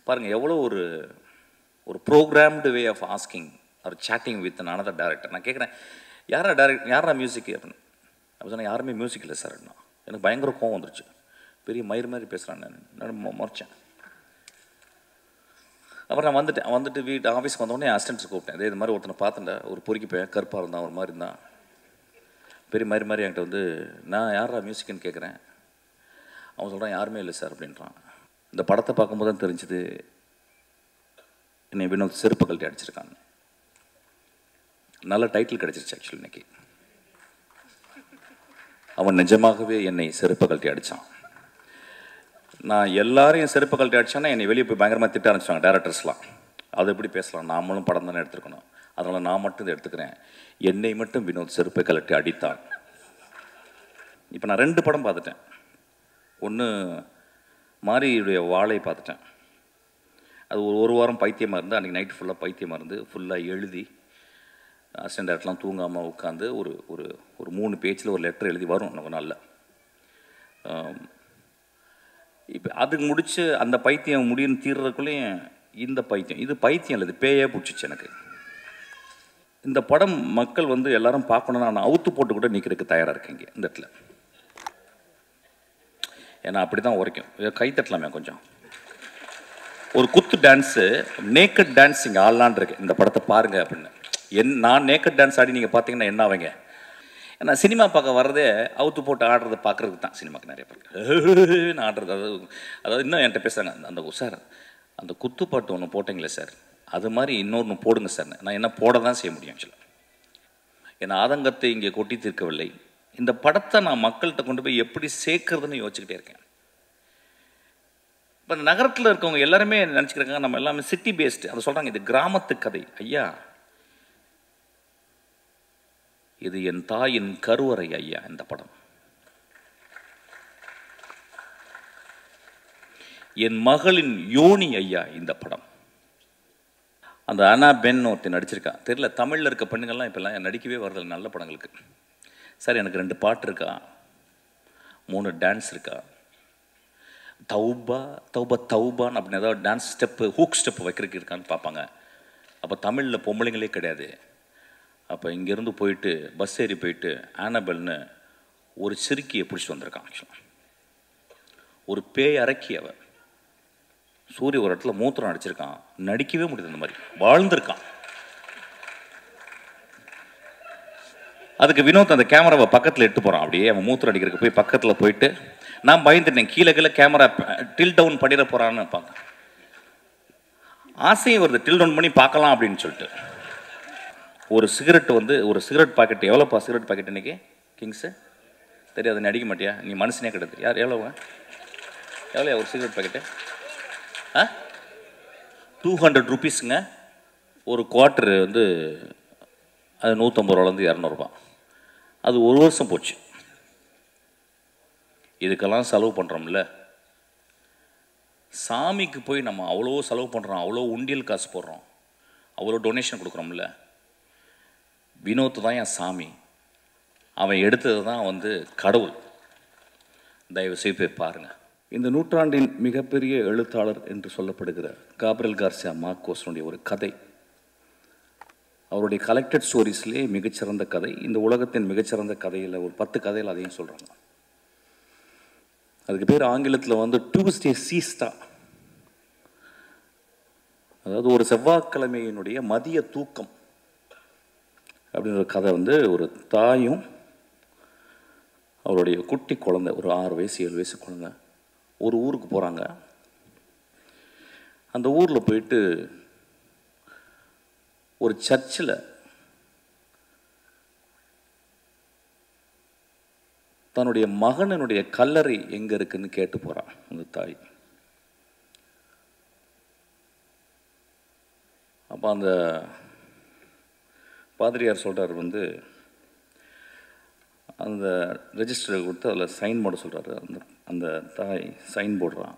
பாருங்கள் எவ்வளோ ஒரு ஒரு ப்ரோக்ராம்டு வே ஆஃப் ஆஸ்கிங் ஒரு சேட்டிங் வித் another டேரக்டர். நான் கேட்குறேன், யாரா மியூசிக் அப்படின்னு. அப்போ சொன்னால் யாருமே மியூசிக் இல்லை சார். எனக்கு பயங்கர கோவம் வந்துருச்சு. பெரிய மயிர் மாதிரி பேசுகிறேன். நான் முறைச்சேன். அப்புறம் நான் வந்துட்டு வீட்டு ஆஃபீஸ்க்கு வந்தோடனே அசிஸ்டன்ட்ஸ் கூப்பிட்டேன். இதே இது மாதிரி ஒருத்தனை பார்த்துட்டா, ஒரு பொறுக்கி போய் கருப்பாக இருந்தான், ஒரு மாதிரி இருந்தான், பெரிய மாதிரி என்கிட்ட வந்து நான் யாரா மியூசிக்னு கேட்குறேன். அவன் சொல்கிறான் யாருமே இல்லை சார் அப்படின்றான். இந்த படத்தை பார்க்கும்போது தான் தெரிஞ்சுது என்னை வினோத் செருப்பு கழட்டி அடிச்சிருக்காங்க. நல்ல டைட்டில் கிடச்சிருச்சு ஆக்சுவலி இன்னைக்கு. அவன் நிஜமாகவே என்னை செருப்பு கழட்டி அடித்தான். நான் எல்லாரையும் செருப்பு கழட்டி அடித்தான்னா என்னை வெளியே போய் பயங்கரமாக திட்ட ஆரம்பிச்சாங்க டேரக்டர்ஸ்லாம். அது எப்படி பேசலாம், நாமளும் படம் தானே எடுத்துருக்கணும், அதனால் நான் மட்டும் இதை எடுத்துக்கிறேன். என்னை மட்டும் வினோத் செருப்பை கழட்டி அடித்தான். இப்போ நான் 2 படம் பார்த்துட்டேன். ஒன்று மாரியுடைய வாழை பார்த்துட்டேன். அது ஒரு வாரம் பைத்தியமாக இருந்து, அன்றைக்கி நைட்டு ஃபுல்லாக பைத்தியமாக இருந்து ஃபுல்லாக எழுதி அசிஸ்டன்ட் டேரக்டர்லாம் தூங்காமல் உட்காந்து ஒரு ஒரு ஒரு 3 பேஜில் ஒரு லெட்டர் எழுதி வரும் நம்ம நாளில். இப்போ அதுக்கு முடித்து அந்த பைத்தியம் முடியுன்னு தீர்றதுக்குள்ளேயும் இந்த பைத்தியம், இது பைத்தியம் இல்லை, இது பேயே பிடிச்சிச்சு எனக்கு. இந்த படம் மக்கள் வந்து எல்லாரும் பார்க்கணுன்னா நான் அவுத்து போட்டு கூட நிற்கிறதுக்கு தயாராக இருக்கேங்க இந்த இடத்துல. ஏன்னா அப்படி தான் உரைக்கும். கை தட்டலாமே கொஞ்சம். ஒரு குத்து டான்ஸு, நேக்கட் டான்ஸ் இங்கே ஆடலான் இருக்கு இந்த படத்தை பாருங்கள் அப்படின்னு. நான் நேக்கட் டான்ஸ் ஆடி நீங்கள் பார்த்தீங்கன்னா என்ன ஆவீங்க? ஏன்னா சினிமா பார்க்க வர்றதே அவுத்து போட்டு ஆடுறதை பார்க்குறதுக்கு தான். சினிமாவுக்கு நிறைய பேருக்கு ஆடுறது, அதாவது இன்னும் என்கிட்ட பேசுகிறாங்க, அந்த சார் அந்த குத்துப்பாட்டு ஒன்று போட்டிங்களே சார், அது மாதிரி இன்னொன்று போடுங்க சார். நான் என்ன போட தான் செய்ய முடியும் ஆக்சுவலாக. ஏன்னா ஆதங்கத்தை இங்கே கொட்டி தீர்க்கவில்லை. இந்த படத்தை நான் மக்கள்கிட்ட கொண்டு போய் எப்படி சேர்க்கறதுன்னு யோசிச்சுக்கிட்டே இருக்கேன். இப்போ நகரத்தில் இருக்கவங்க எல்லாருமே நினச்சிக்கிறாங்க நம்ம எல்லாமே சிட்டி பேஸ்டு. அதை சொல்கிறாங்க இது கிராமத்து கதை. ஐயா, இது என் தாயின் கருவறை ஐயா. இந்த படம் என் மகளின் யோனி ஐயா. இந்த படம் அந்த அனா பென் ஒருத்தர் நடிச்சிருக்கா. தெரியல, தமிழில் இருக்க பெண்ணுங்கள்லாம் இப்போல்லாம் நடிக்கவே வரதில்லை நல்ல படங்களுக்கு. சார் எனக்கு 2 பாட்டு இருக்கா, 3 டான்ஸ் இருக்கா, தௌபா தௌபா தௌபான்னு அப்படின்னு ஏதாவது டான்ஸ் ஸ்டெப்பு ஹூக் ஸ்டெப்பு வைக்கிறதுக்கு இருக்கான்னு பார்ப்பாங்க. அப்போ தமிழில் பொம்பளைங்களே கிடையாது. அப்போ இங்கேருந்து போயிட்டு பஸ் ஏறி போயிட்டு ஆனபெல்னு ஒரு சிறுக்கியை பிடிச்சிட்டு வந்திருக்கான். ஆக்சுவலாக ஒரு பேய் அரக்கி. அவன் சூரிய ஒரு இடத்துல மூத்திரம் அடிச்சிருக்கான். நடிக்கவே முடியுது, அந்த மாதிரி வாழ்ந்திருக்கான். அதுக்கு வினோத் அந்த கேமராவை பக்கத்தில் எட்டு போகிறான். அப்படியே அவன் மூத்திரம் அடிக்கிறதுக்கு போய் பக்கத்தில் போயிட்டு நான் பயந்துட்டேன், கீழே கேமரா டில் டவுன் பண்ணிட போகிறான்னு பார்க்க ஆசையும் வருது, டில் டவுன் பண்ணி பார்க்கலாம் அப்படின்னு சொல்லிட்டு. ஒரு சிகரெட் வந்து ஒரு சிகரெட் பாக்கெட் எவ்வளோப்பா சிகரெட் பாக்கெட் இன்னைக்கு கிங்ஸு தெரியாது, நீ அடிக்க மாட்டியா, நீ மனுஷனே கிடையாது. யார் எவ்வளோங்க, எவ்வளோ ஒரு சிகரெட் பாக்கெட்டு? 200 ருபீஸுங்க. ஒரு குவார்ட்டரு வந்து அது 150 ரூபாலேருந்து 200 ரூபா. அது ஒரு வருஷம் போச்சு. இதுக்கெல்லாம் செலவு பண்ணுறோம்ல. சாமிக்கு போய் நம்ம அவ்வளோ செலவு பண்ணுறோம், அவ்வளோ உண்டியல் காசு போடுறோம், அவ்வளோ டொனேஷன் கொடுக்குறோம்ல. வினோத் தான் என் சாமி. அவன் எடுத்தது தான் வந்து கடவுள். தயவு செய்து போய் பாருங்கள். இந்த நூற்றாண்டின் மிகப்பெரிய எழுத்தாளர் என்று சொல்லப்படுகிற காப்ரியல் கார்சியா மார்கோஸனுடைய ஒரு கதை, அவருடைய கலெக்டட் ஸ்டோரிஸ்லேயே மிகச்சிறந்த கதை. இந்த உலகத்தின் மிகச்சிறந்த கதையில் ஒரு 10 கதையில் அதையும் சொல்கிறாங்க. அதுக்கு பேர் ஆங்கிலத்தில் வந்து டியூஸ்டே சீஸ்டா. அதாவது ஒரு செவ்வாய்க்கிழமையினுடைய மதிய தூக்கம் அப்படின்ற கதை வந்து ஒரு தாயும் அவருடைய குட்டி குழந்தை, ஒரு 6 வயசு 7 வயசு குழந்தை ஒரு ஊருக்கு போகிறாங்க. அந்த ஊரில் போயிட்டு ஒரு சர்ச்சில் தன்னுடைய மகனுடைய கல்லறை எங்கே இருக்குன்னு கேட்டு போகிறான் அந்த தாய். அப்போ அந்த பாதிரியார் சொல்கிறார் வந்து அந்த ரெஜிஸ்டரை கொடுத்து அதில் சைன் போட சொல்கிறாரு. அந்த தாய் சைன் போடுறான்.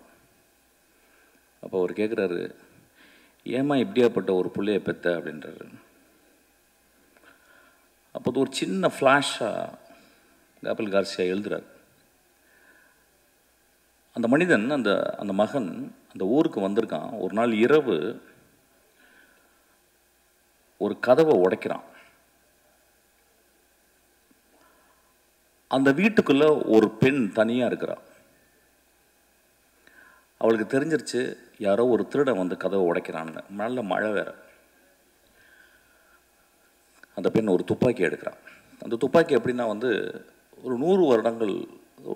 அப்போ அவர் கேட்குறாரு, ஏமா இப்படியாப்பட்ட ஒரு பிள்ளையை பெற்ற அப்படின்றாரு. அப்போ அது ஒரு சின்ன ஃப்ளாஷாக காப்ரியல் கார்சியா எழுதுறார். அந்த மனிதன் அந்த அந்த மகன் அந்த ஊருக்கு வந்திருக்கான். ஒரு நாள் இரவு ஒரு கதவை உடைக்கிறான். அந்த வீட்டுக்குள்ள ஒரு பெண் தனியாக இருக்கிறாள். அவளுக்கு தெரிஞ்சிருச்சு யாரோ ஒரு திருடன் வந்து கதவை உடைக்கிறான்னு. நல்ல மழை வேற. அந்த பெண் ஒரு துப்பாக்கி எடுக்கிறான். அந்த துப்பாக்கி எப்படின்னா வந்து ஒரு 100 வருடங்கள்,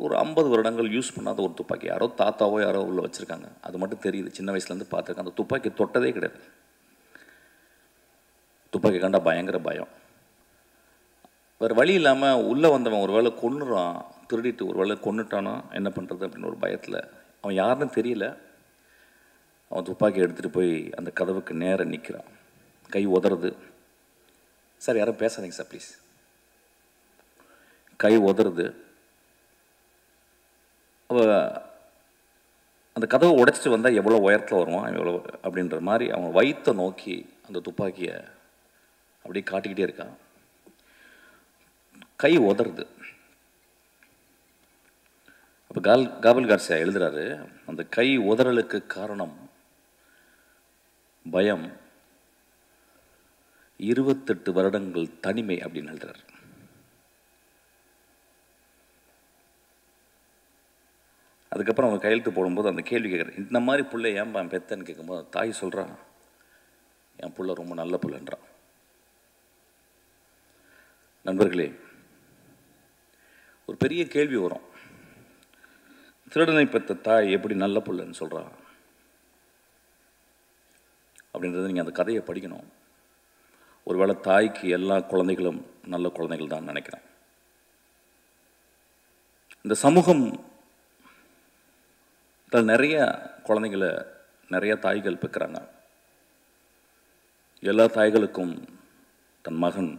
ஒரு 50 வருடங்கள் யூஸ் பண்ணாத ஒரு துப்பாக்கி. யாரோ தாத்தாவோ யாரோ உள்ள வச்சுருக்காங்க. அது மட்டும் தெரியுது. சின்ன வயசுலேருந்து பார்த்துருக்கேன். அந்த துப்பாக்கி தொட்டதே கிடையாது. துப்பாக்கி கண்டா பயங்கர பயம். வேறு வழி இல்லாமல் உள்ளே வந்தவன் ஒரு வேளை கொன்னுறான், திருடிட்டு ஒரு வேளை கொன்னுட்டானா என்ன பண்ணுறது அப்படின்னு ஒரு பயத்தில், அவன் யாருன்னு தெரியல, அவன் துப்பாக்கி எடுத்துகிட்டு போய் அந்த கதவுக்கு நேராக நிற்கிறான். கை உதறது. சார் யாரும் பேசாதீங்க சார் ப்ளீஸ். கை உதறது. அவள் அந்த கதவை உடைச்சிட்டு வந்தால் எவ்வளோ உயரத்தில் வருவான் எவ்வளோ அப்படின்ற மாதிரி அவன் வயிற்றை நோக்கி அந்த துப்பாக்கியை அப்படியே காட்டிக்கிட்டே இருக்கான். கை உதறது. அப்போ காபல் கார்சியா எழுதுறாரு, அந்த கை உதறலுக்கு காரணம் பயம், 28 வருடங்கள் தனிமை அப்படின்னு எழுதுறாரு. அதுக்கப்புறம் அவன் கையெழுத்து போடும்போது அந்த கேள்வி கேட்குறேன், இந்த மாதிரி பிள்ளை ஏன்பா பெத்தன்னு கேட்கும்போது தாய் சொல்கிறான், என் பிள்ளை ரொம்ப நல்ல பிள்ளைன்றான். நண்பர்களே, ஒரு பெரிய கேள்வி வரும், திருடனை பெற்ற தாய் எப்படி நல்ல பிள்ளைன்னு சொல்கிறா அப்படின்றது நீங்கள் அந்த கதையை படிக்கணும். ஒருவேளை தாய்க்கு எல்லா குழந்தைகளும் நல்ல குழந்தைகள் தான் நினைக்கிறேன். இந்த சமூகம் நிறைய குழந்தைகளை நிறைய தாய்கள் பெற்கிறாங்க. எல்லா தாய்களுக்கும் தன் மகன்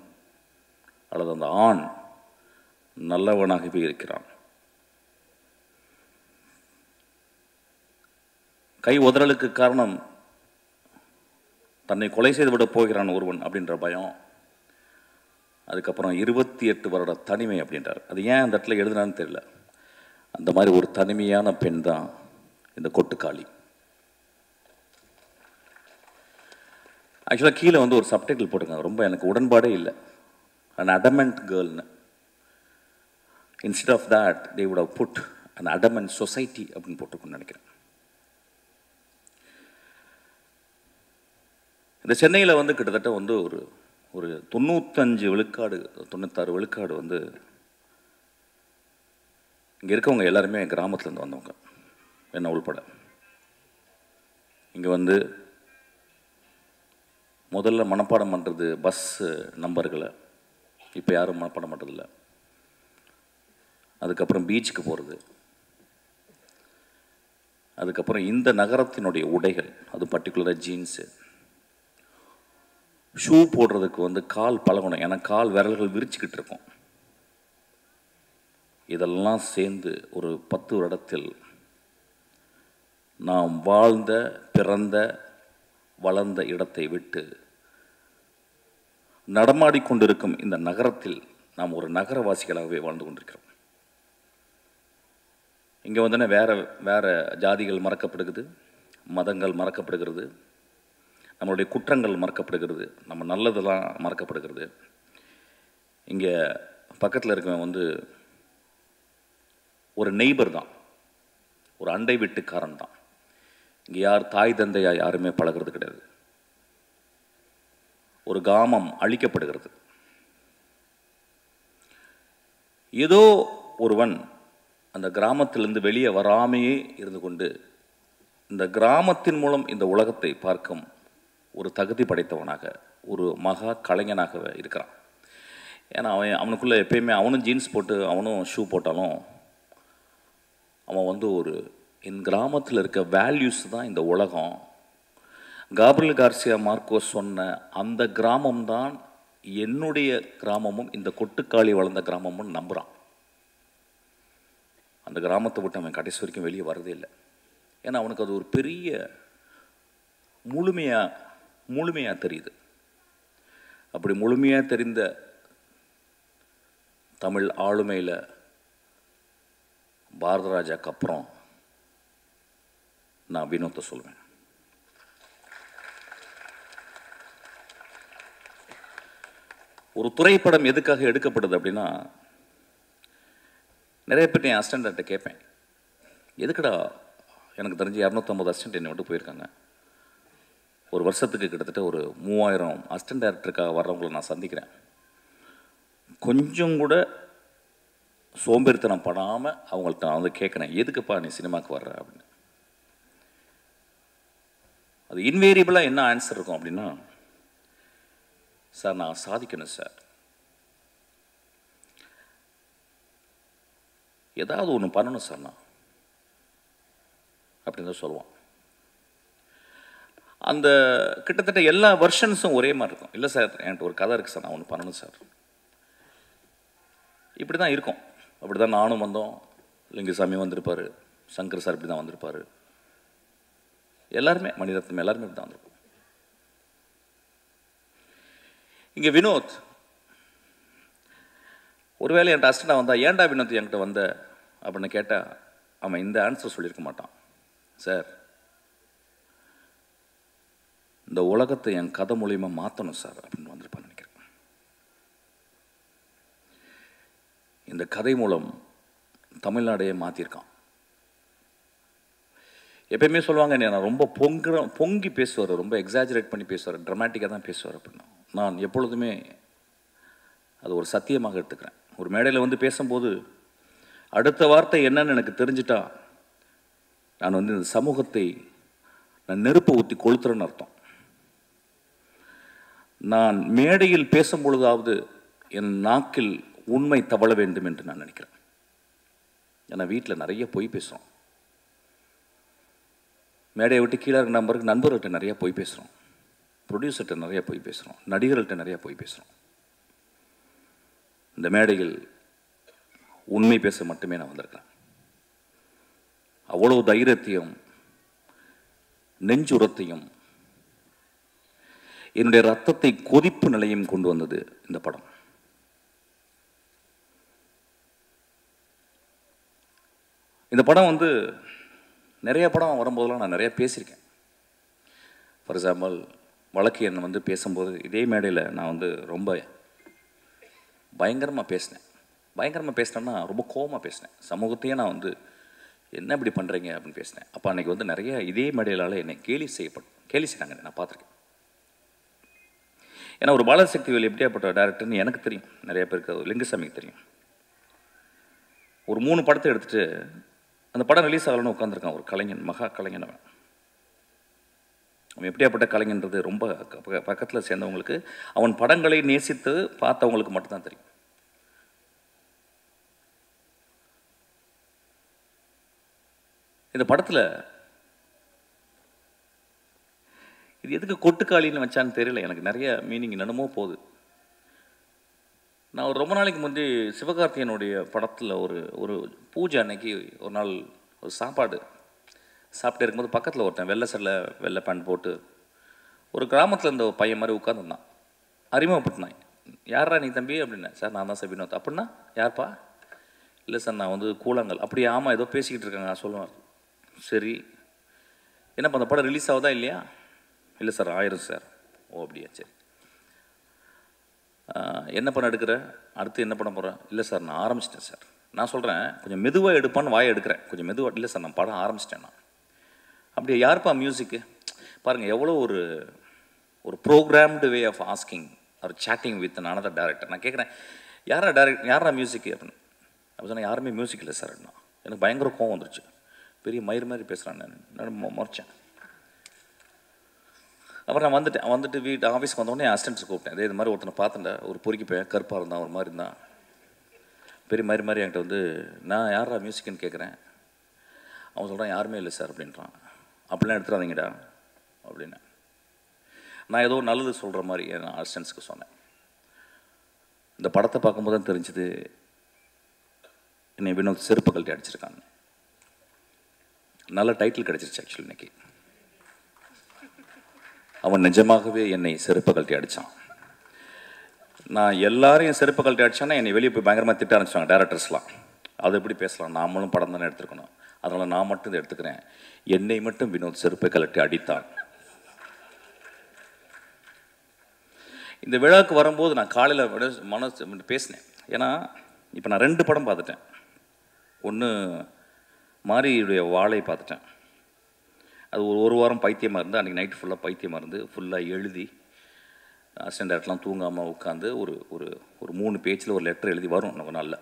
அல்லது அந்த ஆண் நல்லவனாகவே இருக்கிறான். கை உதறலுக்கு காரணம் தன்னை கொலை செய்துவிட போகிறான் ஒருவன் அப்படின்ற பயம். அதுக்கப்புறம் 28 வருட தனிமை அப்படின்றார். அது ஏன் அந்த இடத்துல எழுதுனான்னு தெரியல. அந்த மாதிரி ஒரு தனிமையான பெண் தான் இந்த கொட்டுக்காளி. ஆக்சுவலாக கீழே வந்து ஒரு சப்டைட்டில் போட்டிருக்காங்க, ரொம்ப எனக்கு உடன்பாடே இல்லை. an adamant girl. Instead of that they would have put an adamant society அப்படின்னு போட்டிருக்குன்னு நினைக்கிறேன். இந்த சென்னையில் வந்து கிட்டத்தட்ட வந்து ஒரு 95 விழுக்காடு 96 விழுக்காடு வந்து இங்கே இருக்கவங்க எல்லாருமே கிராமத்துலேருந்து வந்தவங்க, என்ன உள்பட. இங்கே வந்து முதல்ல மனப்பாடம் பண்ணுறது பஸ்ஸு நம்பர்களை, இப்போ யாரும் மனப்பாடம் பண்ணுறதில்ல. அதுக்கப்புறம் பீச்சுக்கு போகிறது, அதுக்கப்புறம் இந்த நகரத்தினுடைய உடைகள், அது பர்டிகுலராக ஜீன்ஸு, ஷூ போடுறதுக்கு வந்து கால் பழகணும், ஏன்னா கால் விரல்கள் விரிச்சுக்கிட்டு இருக்கும். இதெல்லாம் சேர்ந்து ஒரு 10 வருடத்தில் நாம் வாழ்ந்த பிறந்த வளர்ந்த இடத்தை விட்டு நடமாடிக்கொண்டிருக்கும் இந்த நகரத்தில் நாம் ஒரு நகரவாசிகளாகவே வாழ்ந்து கொண்டிருக்கிறோம். இங்கே வந்தோடனே வேறு ஜாதிகள் மறக்கப்படுகிறது, மதங்கள் மறக்கப்படுகிறது, நம்மளுடைய குற்றங்கள் மறக்கப்படுகிறது, நம்ம நல்லதெல்லாம் மறக்கப்படுகிறது. இங்கே பக்கத்தில் இருக்கவன் வந்து ஒரு நெய்பர் தான், ஒரு அண்டை வீட்டுக்காரன் தான். இங்கே யார் தாய் தந்தையா யாருமே பழகிறது கிடையாது. ஒரு கிராமம் அழிக்கப்படுகிறது. ஏதோ ஒருவன் அந்த கிராமத்திலிருந்து வெளியே வராமையே இருந்து கொண்டு இந்த கிராமத்தின் மூலம் இந்த உலகத்தை பார்க்கும் ஒரு தகுதி படைத்தவனாக, ஒரு மகா கலைஞனாகவே இருக்கிறான். ஏன்னா அவனுக்குள்ளே எப்பயுமே அவனும் ஜீன்ஸ் போட்டு அவனும் ஷூ போட்டாலும் அவன் வந்து என் கிராமத்தில் இருக்க வேல்யூஸ் தான் இந்த உலகம். காப்ரியல் கார்சியா மார்க்கோஸ் சொன்ன அந்த கிராமம்தான் என்னுடைய கிராமமும் இந்த கொட்டுக்காளி வளர்ந்த கிராமமும் நம்புகிறான். அந்த கிராமத்தை விட்டு அவன் கடைசி வரைக்கும் வெளியே வரதே இல்லை. ஏன்னா அவனுக்கு அது ஒரு பெரிய முழுமையாக தெரியுது. அப்படி முழுமையாக தெரிந்த தமிழ் ஆளுமையில் பாரத ராஜாக்கு அப்புறம் நான் வினோத்தை சொல்லுவேன். ஒரு திரைப்படம் எதுக்காக எடுக்கப்படுது அப்படின்னா, நிறைய பேர் என் அசிஸ்டண்ட்டை கேட்பேன், எதுக்குடா எனக்கு தெரிஞ்சு 250 அசிஸ்டண்ட் என்னை விட்டு போயிருக்காங்க. ஒரு வருஷத்துக்கு கிட்டத்தட்ட ஒரு 3000 அசிஸ்டன்ட் டைரக்டருக்காக வர்றவங்களை நான் சந்திக்கிறேன். கொஞ்சம் கூட சோம்பேறித்தனம் படாமல் அவங்கள்ட்ட நான் வந்து கேட்குறேன், எதுக்குப்பா நீ சினிமாவுக்கு வர்ற அப்படின்னு. அது இன்வேரியபிளாக என்ன ஆன்சர் இருக்கும் அப்படின்னா, சார் நான் சாதிக்கணும் சார், ஏதாவது ஒன்று பண்ணணும் சார் நான் அப்படின்னு தான் சொல்லுவான். அந்த கிட்டத்தட்ட எல்லா வெர்ஷன்ஸும் ஒரே மாதிரி இருக்கும். இல்லை சார் என்கிட்ட ஒரு கதை இருக்குது சார், நான் ஒன்று பண்ணணும் சார். இப்படி தான் இருக்கும். அப்படி தான் நானும் வந்தோம், லிங்குசாமி வந்திருப்பார், சங்கர் சார் இப்படி தான் வந்திருப்பார், எல்லாருமே, மணிரத்னம் எல்லாருமே இப்படி தான் வந்திருப்போம். இங்கே வினோத் ஒருவேளை என்கிட்ட அசிஸ்டண்டாக வந்தால், ஏன்டா வினோத் என்கிட்ட வந்த அப்படின்னு கேட்டால் அவன் இந்த ஆன்சர் சொல்லியிருக்க மாட்டான். சார் இந்த உலகத்தை என் கதை மூலியமாக மாற்றணும் சார் அப்படின்னு வந்திருப்பான்னு நினைக்கிறேன். இந்த கதை மூலம் தமிழ்நாடையே மாற்றிருக்கான். எப்பயுமே சொல்லுவாங்க, நான் ரொம்ப பொங்கி பேசுவார், ரொம்ப எக்ஸாஜரேட் பண்ணி பேசுவார், ட்ராமாட்டிக்காக தான் பேசுவார் அப்படின்னா. நான் எப்பொழுதுமே அது ஒரு சத்தியமாக எடுத்துக்கிறேன். ஒரு மேடையில் வந்து பேசும்போது அடுத்த வார்த்தை என்னன்னு எனக்கு தெரிஞ்சிட்டா நான் வந்து இந்த சமூகத்தை நான் நெருப்பு ஊற்றி கொளுத்துறேன்னு அர்த்தம். நான் மேடையில் பேசும் பொழுதாவது என் நாக்கில் உண்மை தவழ வேண்டும் என்று நான் நினைக்கிறேன். ஏன்னா வீட்டில் நிறைய பொய் பேசுகிறோம், மேடையை விட்டு கீழே இருக்கிற நம்பருக்கு நண்பர்கள்ட்ட நிறையா பொய் பேசுகிறோம், ப்ரொடியூசர்கிட்ட நிறையா பொய் பேசுகிறோம், நடிகர்கள்ட்ட நிறையா பொய் பேசுகிறோம். இந்த மேடையில் உண்மை பேச மட்டுமே நான் வந்திருக்கேன். அவ்வளவு தைரியத்தையும் நெஞ்சுரத்தையும் என்னுடைய ரத்தத்தை கொதிப்பு நிலையும் கொண்டு வந்தது இந்த படம். இந்த படம் வந்து நிறைய படம் வரும்போதெல்லாம் நான் நிறைய பேசியிருக்கேன். ஃபார் எக்ஸாம்பிள் வழக்கு எண்ணை வந்து பேசும்போது இதே மேடையில் நான் வந்து ரொம்ப பயங்கரமாக பேசினேன். பயங்கரமாக பேசினேன்னா ரொம்ப கோவமாக பேசினேன். சமூகத்தையே நான் வந்து என்ன இப்படி பண்ணுறீங்க அப்படின்னு பேசினேன். அப்போ அன்றைக்கி வந்து நிறைய இதே மேடையிலால் என்னை கேலி செய்கிறாங்க, நான் பார்த்துருக்கேன். ஏன்னா ஒரு பாலசக்திவேல் எப்படியாப்பட்ட டேரக்டர்னு எனக்கு தெரியும், நிறைய பேருக்கு லிங்குசாமிக்கு தெரியும். ஒரு 3 படத்தை எடுத்துகிட்டு அந்த படம் ரிலீஸ் ஆகலன்னு உட்காந்துருக்கான் ஒரு கலைஞன், மகா கலைஞன். அவன் எப்படியாப்பட்ட கலைஞன்றது ரொம்ப பக்கத்தில் சேர்ந்தவங்களுக்கு, அவன் படங்களை நேசித்து பார்த்தவங்களுக்கு மட்டும்தான் தெரியும். இந்த படத்தில் இது எதுக்கு கொட்டுக்காளின்னு வச்சான்னு தெரியல, எனக்கு நிறைய மீனிங் என்னமோ போகுது. நான் ஒரு ரொம்ப நாளைக்கு முந்தி சிவகார்த்திகேயனுடைய படத்தில் ஒரு பூஜை அன்னைக்கு ஒரு நாள் ஒரு சாப்பாடு சாப்பிட்டு இருக்கும்போது பக்கத்தில் ஒருத்தன் வெள்ளை சட்டை வெள்ளை பேண்ட் போட்டு ஒரு கிராமத்தில் இருந்த ஒரு பையன் மாதிரி உட்காந்துருந்தான். அறிமுகப்பட்டான், யாரா நீ தம்பி அப்படின்னா. சார் நான் தான் சார் வினோத். அப்படின்னா யார்ப்பா? இல்லை சார் நான் வந்து கூழாங்கல். அப்படி ஆமாம் ஏதோ பேசிக்கிட்டு இருக்காங்க நான் சொல்லுவேன். சரி என்னப்பா அந்த படம் ரிலீஸ் ஆகுதா இல்லையா? இல்லை சார் ஆயிரும் சார். ஓ அப்படியா, சரி என்ன படம் எடுக்கிற, அடுத்து என்ன படம் போகிறேன்? இல்லை சார் நான் ஆரம்பிச்சிட்டேன் சார். நான் சொல்கிறேன் கொஞ்சம் மெதுவாக எடுப்பான்னு வாயை எடுக்கிறேன், கொஞ்சம் மெதுவாக. இல்லை சார் நான் படம் ஆரம்பிச்சிட்டேன் நான். அப்படியே யாருப்பா மியூசிக்கு? பாருங்கள் எவ்வளோ ஒரு ப்ரோக்ராம்டு வே ஆஃப் ஆஸ்கிங் ஒரு சேட்டிங் வித் another டேரக்டர். நான் கேட்குறேன் யாரா மியூசிக்கு அப்படின்னு. அப்போ சொன்னால் யாருமே மியூசிக் இல்லை சார். எனக்கு பயங்கர கோவம் வந்துருச்சு. பெரிய மயிர் மாதிரி பேசுகிறேன் நான் முறைச்சேன். அப்புறம் நான் வந்துட்டு வீட்டு ஆஃபீஸ்க்கு வந்தோடனே என் அசிஸ்டன்ட்ஸ் கூப்பிட்டேன். இதே இது மாதிரி ஒருத்தனை பார்த்துட்டேன், ஒரு பொறுக்கி பையன், கருப்பாக இருந்தான், ஒரு மாதிரி இருந்தான், பெரிய மாதிரி என்கிட்ட வந்து நான் யாரா மியூசிக்குன்னு கேட்குறேன். அவன் சொல்கிறான் யாருமே இல்லை சார் அப்படின்றான். அப்படிலாம் எடுத்துடாதீங்கடா அப்படின்னு நான் ஏதோ நல்லது சொல்கிற மாதிரி என் அசிஸ்டன்ட்ஸ்க்கு சொன்னேன். இந்த படத்தை பார்க்கும்போது தான் தெரிஞ்சுது என்னை வினோத் செருப்பு கழட்டி அடிச்சிருக்காங்க. நல்ல டைட்டில் கிடச்சிருச்சு ஆக்சுவலி இன்னைக்கு. அவன் நிஜமாகவே என்னை செருப்பு கழட்டி அடித்தான். நான் எல்லாரையும் செருப்பு கழட்டி அடித்தான்னா என்னை வெளியே போய் பயங்கரமாக திட்ட ஆரம்பிச்சாங்க டேரக்டர்ஸ்லாம். அது எப்படி பேசலாம், நாமளும் படம் தானே எடுத்துருக்கணும். அதனால் நான் மட்டும் இதை எடுத்துக்கிறேன். என்னை மட்டும் வினோத் செருப்பை கலட்டி அடித்தான். இந்த விழாவுக்கு வரும்போது நான் காலையில் பேசினேன். ஏன்னா இப்போ நான் 2 படம் பார்த்துட்டேன். ஒன்று மாரியுடைய வாழை பார்த்துட்டேன். அது ஒரு வாரம் பைத்தியமாக இருந்து, அன்றைக்கி நைட்டு ஃபுல்லாக பைத்தியமாக இருந்து ஃபுல்லாக எழுதி அசிஸ்டன்ட் டேரக்டர்லாம் தூங்காமல் உட்காந்து ஒரு ஒரு 3 பேஜில் ஒரு லெட்டர் எழுதி வரும் நம்ம நாளில்.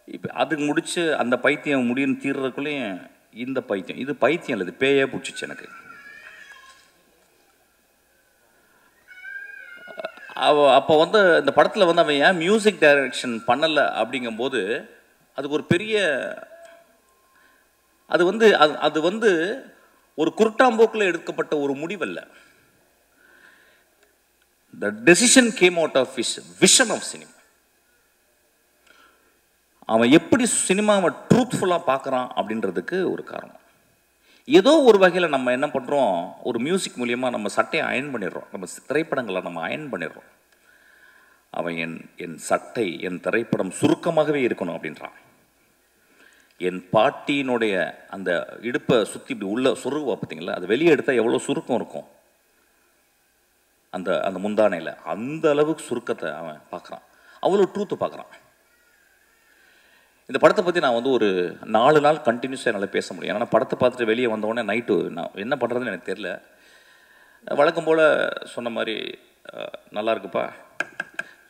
இப்போ அதுக்கு முடித்து அந்த பைத்தியம் முடியும்னு தீர்றதுக்குள்ளேயும் இந்த பைத்தியம், இது பைத்தியம் இல்லை, இது பேயே பிடிச்சிச்சு எனக்கு. அப்போ வந்து இந்த படத்தில் வந்து அவன் ஏன் மியூசிக் டைரக்ஷன் பண்ணலை அப்படிங்கும்போது அதுக்கு ஒரு பெரிய அது வந்து ஒரு குருட்டாம்போக்கில் எடுக்கப்பட்ட ஒரு முடிவல்ல. The decision came out of his vision of cinema. அவன் எப்படி சினிமாவை ட்ரூத்ஃபுல்லாக பார்க்குறான் அப்படின்றதுக்கு ஒரு காரணம். ஏதோ ஒரு வகையில் நம்ம என்ன பண்ணுறோம், ஒரு மியூசிக் மூலியமாக நம்ம சட்டையை அயன் பண்ணிடுறோம், நம்ம திரைப்படங்களை நம்ம அயன் பண்ணிடுறோம். அவன் என் சட்டை என் திரைப்படம் சுருக்கமாகவே இருக்கணும் அப்படின்றான். என் பாட்டியினுடைய அந்த இடுப்பை சுற்றி இப்படி உள்ள சொருவா பார்த்தீங்களா, அது வெளியே எடுத்தால் எவ்வளோ சுருக்கம் இருக்கும் அந்த அந்த முந்தானையில், அந்த அளவுக்கு சுருக்கத்தை அவன் பார்க்குறான், அவ்வளோ ட்ரூத்து பார்க்குறான். இந்த படத்தை பற்றி நான் வந்து ஒரு 4 நாள் கண்டினியூஸாக என்னால் பேச முடியும். ஏன்னா படத்தை பார்த்துட்டு வெளியே வந்தோடனே நைட்டு நான் என்ன பண்ணுறதுன்னு எனக்கு தெரியல. வழக்கம் போல் சொன்ன மாதிரி நல்லா இருக்குப்பா,